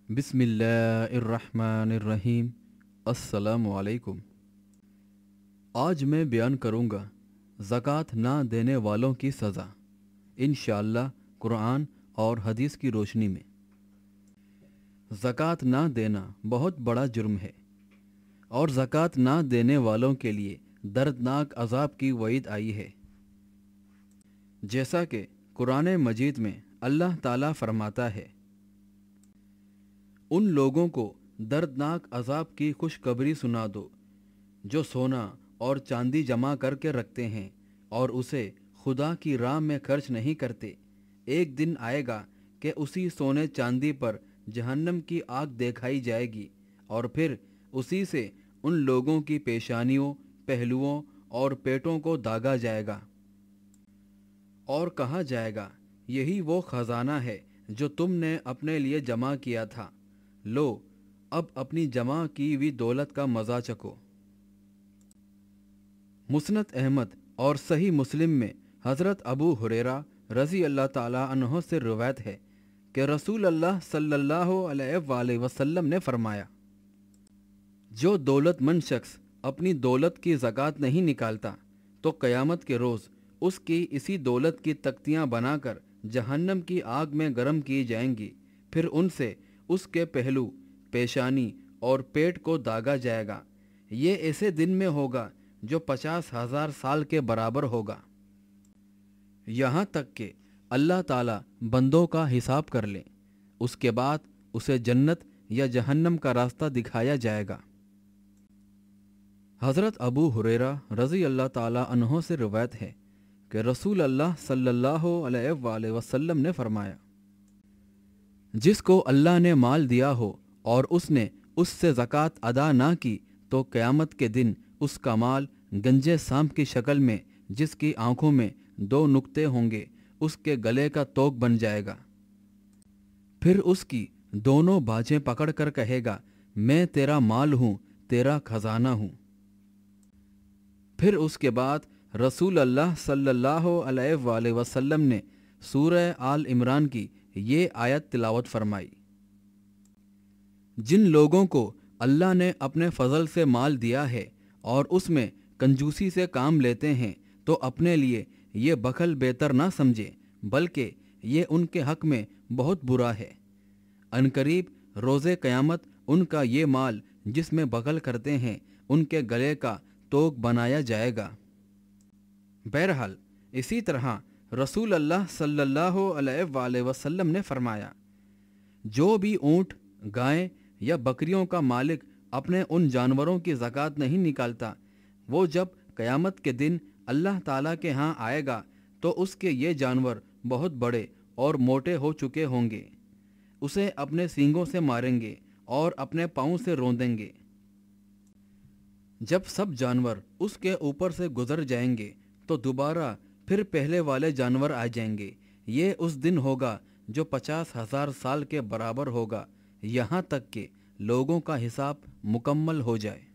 बिस्मिल्लाहिर्रहमानिर्रहीम। अस्सलामु अलैकुम। आज मैं बयान करूँगा ज़कात ना देने वालों की सज़ा, इंशाअल्लाह कुरान और हदीस की रोशनी में। ज़कात ना देना बहुत बड़ा जुर्म है और ज़कात ना देने वालों के लिए दर्दनाक अज़ाब की वईद आई है। जैसा कि कुरान मजीद में अल्लाह ताला फरमाता है, उन लोगों को दर्दनाक अज़ाब की खुशखबरी सुना दो जो सोना और चांदी जमा करके रखते हैं और उसे खुदा की राह में खर्च नहीं करते। एक दिन आएगा कि उसी सोने चांदी पर जहन्नम की आग दिखाई जाएगी और फिर उसी से उन लोगों की पेशानियों, पहलुओं और पेटों को दागा जाएगा और कहा जाएगा, यही वो खजाना है जो तुमने अपने लिए जमा किया था। लो, अब अपनी जमा की हुई दौलत का मज़ा चखो। मुस्नद अहमद और सही मुस्लिम में हज़रत अबू हुरैरा रज़ी अल्लाह ताला अन्हो से रिवायत है कि रसूल अल्लाह सल्लल्लाहु अलैहि वसल्लम ने फरमाया, जो दौलतमंद शख्स अपनी दौलत की ज़कात नहीं निकालता तो क़यामत के रोज़ उसकी इसी दौलत की तख्तियाँ बनाकर जहन्नम की आग में गर्म की जाएंगी। फिर उनसे उसके पहलू, पेशानी और पेट को दागा जाएगा। ये ऐसे दिन में होगा जो 50,000 साल के बराबर होगा। यहाँ तक कि अल्लाह ताला बंदों का हिसाब कर ले, उसके बाद उसे जन्नत या जहन्नम का रास्ता दिखाया जाएगा। हज़रत अबू हुरैरा रज़ी अल्लाह ताला अन्हो से रिवायत है कि रसूल अल्लाह सल्लल्लाहु अलैहि वसल्लम ने फरमाया, जिसको अल्लाह ने माल दिया हो और उसने उससे ज़कात अदा ना की तो क़यामत के दिन उसका माल गंजे सांप की शक्ल में, जिसकी आंखों में 2 नुक्ते होंगे, उसके गले का तोक बन जाएगा। फिर उसकी दोनों बाजें पकड़कर कहेगा, मैं तेरा माल हूँ, तेरा खजाना हूँ। फिर उसके बाद रसूल अल्लाह सल्लल्लाहु अलैहि वसल्लम ने सूरह आल इमरान की ये आयत तिलावत फरमाई, जिन लोगों को अल्लाह ने अपने फजल से माल दिया है और उसमें कंजूसी से काम लेते हैं तो अपने लिए ये बखल बेहतर ना समझे, बल्कि ये उनके हक में बहुत बुरा है। अनकरीब रोज़े क़यामत उनका ये माल जिसमें बखल करते हैं, उनके गले का तोक बनाया जाएगा। बहरहाल इसी तरह रसूल अल्लाह सल्लल्लाहु अलैहि वसल्लम ने फरमाया, जो भी ऊँट, गाय या बकरियों का मालिक अपने उन जानवरों की ज़कात नहीं निकालता, वो जब क़यामत के दिन अल्लाह ताला के यहाँ आएगा तो उसके ये जानवर बहुत बड़े और मोटे हो चुके होंगे। उसे अपने सींगों से मारेंगे और अपने पाँव से रौंदेंगे। जब सब जानवर उसके ऊपर से गुजर जाएंगे तो दोबारा फिर पहले वाले जानवर आ जाएंगे। ये उस दिन होगा जो 50,000 साल के बराबर होगा, यहाँ तक कि लोगों का हिसाब मुकम्मल हो जाए।